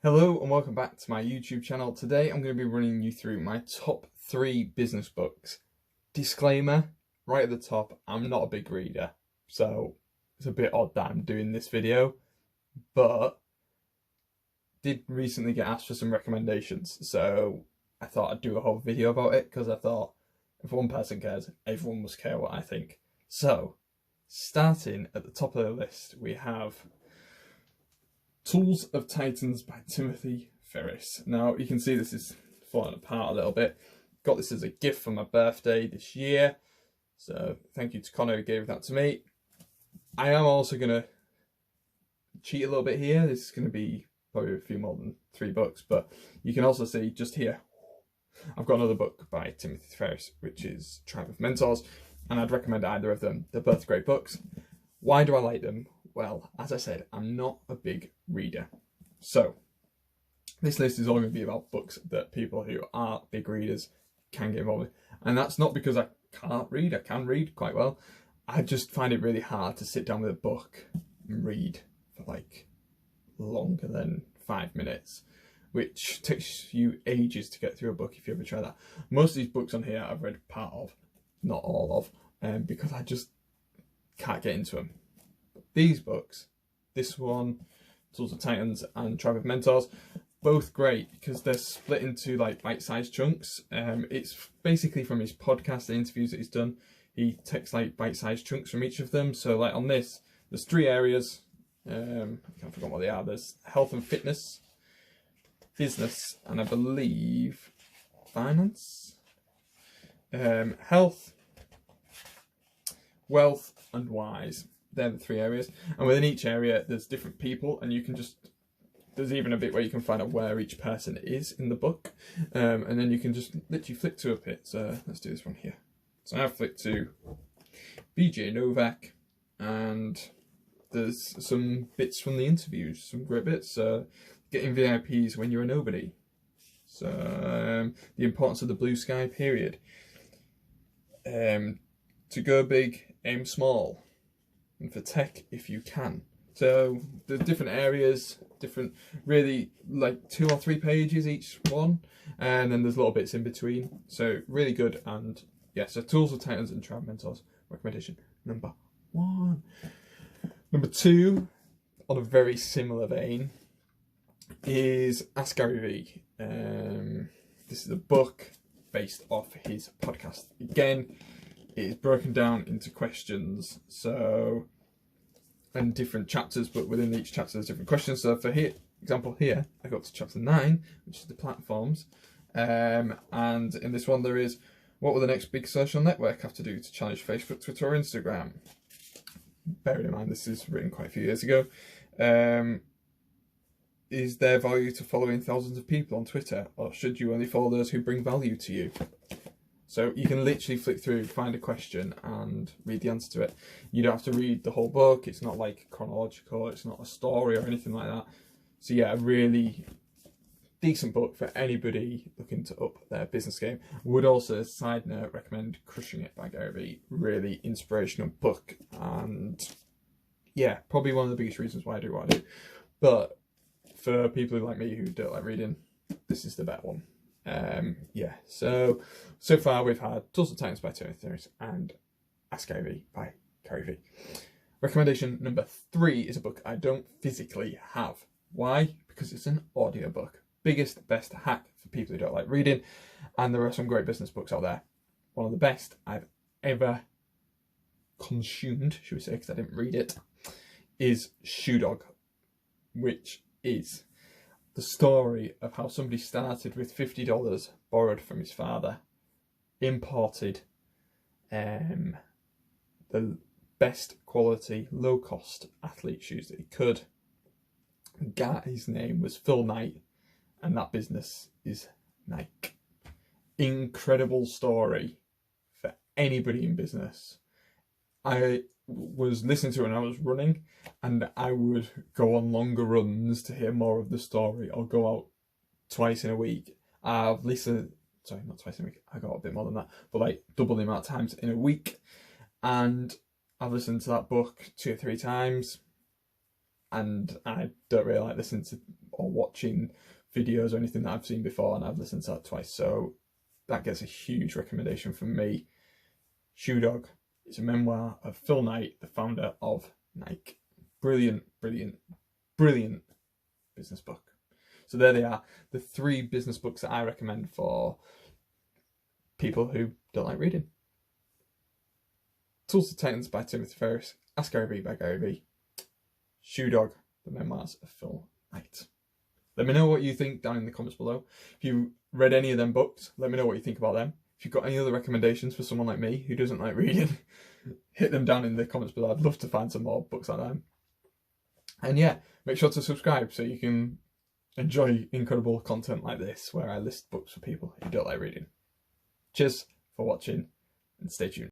Hello and welcome back to my YouTube channel. Today I'm going to be running you through my top 3 business books. Disclaimer, right at the top, I'm not a big reader, so it's a bit odd that I'm doing this video, but did recently get asked for some recommendations, so I thought I'd do a whole video about it because I thought if one person cares, everyone must care what I think. So, starting at the top of the list, we have Tools of Titans by Timothy Ferriss. Now, you can see this is falling apart a little bit. Got this as a gift for my birthday this year. So, thank you to Connor who gave that to me. I am also going to cheat a little bit here. This is going to be probably a few more than 3 books. But you can also see just here, I've got another book by Timothy Ferriss, which is Tribe of Mentors. And I'd recommend either of them. They're both great books. Why do I like them? Well, as I said, I'm not a big reader. So, this list is all going to be about books that people who are big readers can get involved with. And that's not because I can't read. I can read quite well. I just find it really hard to sit down with a book and read for like longer than 5 minutes, which takes you ages to get through a book if you ever try that. Most of these books on here I've read part of, not all of, because I just can't get into them. These books, this one, Tools of Titans and Tribe of Mentors, both great because they're split into like bite-sized chunks. It's basically from his podcast, the interviews that he's done. He takes like bite-sized chunks from each of them. So like on this, there's 3 areas. I can't forget what they are. There's health and fitness, business, and I believe finance. Health, wealth, and wise. They're the 3 areas, and within each area there's different people, and you can there's even a bit where you can find out where each person is in the book, and then you can just literally flick to a bit. So let's do this one here. So I've flicked to BJ Novak, and there's some bits from the interviews, some great bits. Getting VIPs when you're a nobody. So the importance of the blue sky period. To go big, aim small. And for tech if you can. So the different areas, different, really like 2 or 3 pages each one, and then there's little bits in between. So really good. And yeah, so Tools of Titans and Tribe Mentors, recommendation number 1. Number 2, on a very similar vein, is Ask Gary Vee. This is a book based off his podcast. Again, it is broken down into questions, and different chapters, but within each chapter there's different questions. So for example here, I got to chapter 9, which is the platforms, and in this one there is, what will the next big social network have to do to challenge Facebook, Twitter, or Instagram? Bearing in mind this is written quite a few years ago. Is there value to following thousands of people on Twitter, or should you only follow those who bring value to you? So you can literally flick through, find a question and read the answer to it. You don't have to read the whole book. It's not like chronological. It's not a story or anything like that. So yeah, a really decent book for anybody looking to up their business game. Would also, side note, recommend Crushing It by Gary Vee. Really inspirational book. And yeah, probably one of the biggest reasons why I do what I do. But for people like me who don't like reading, this is the better one. Yeah, so far we've had Tools of Titans by Timothy Ferriss and Ask Gary Vee by Gary Vee. Recommendation number 3 is a book I don't physically have. Why? Because it's an audiobook. Biggest, best hack for people who don't like reading, and there are some great business books out there. One of the best I've ever consumed, should we say, because I didn't read it, is Shoe Dog, which is the story of how somebody started with $50 borrowed from his father, imported the best quality, low cost athlete shoes that he could. The guy's name was Phil Knight, and that business is Nike. Incredible story for anybody in business. I was listening to it when I was running, and I would go on longer runs to hear more of the story, or go out twice in a week. I've listened, sorry, not twice in a week, I got a bit more than that, but like double the amount of times in a week. And I've listened to that book 2 or 3 times, and I don't really like listening to all or watching videos or anything that I've seen before, and I've listened to that twice. So that gets a huge recommendation from me. Shoe Dog is a memoir of Phil Knight, the founder of Nike. Brilliant, brilliant, brilliant business book. So there they are, the 3 business books that I recommend for people who don't like reading. Tools to Titans by Timothy Ferriss, Ask Gary Vee by Gary Vee, Shoe Dog, the memoirs of Phil Knight. Let me know what you think down in the comments below. If you read any of them books, let me know what you think about them. If you've got any other recommendations for someone like me who doesn't like reading, hit them down in the comments below. I'd love to find some more books like them. And yeah, make sure to subscribe so you can enjoy incredible content like this, where I list books for people who don't like reading. Cheers for watching, and stay tuned.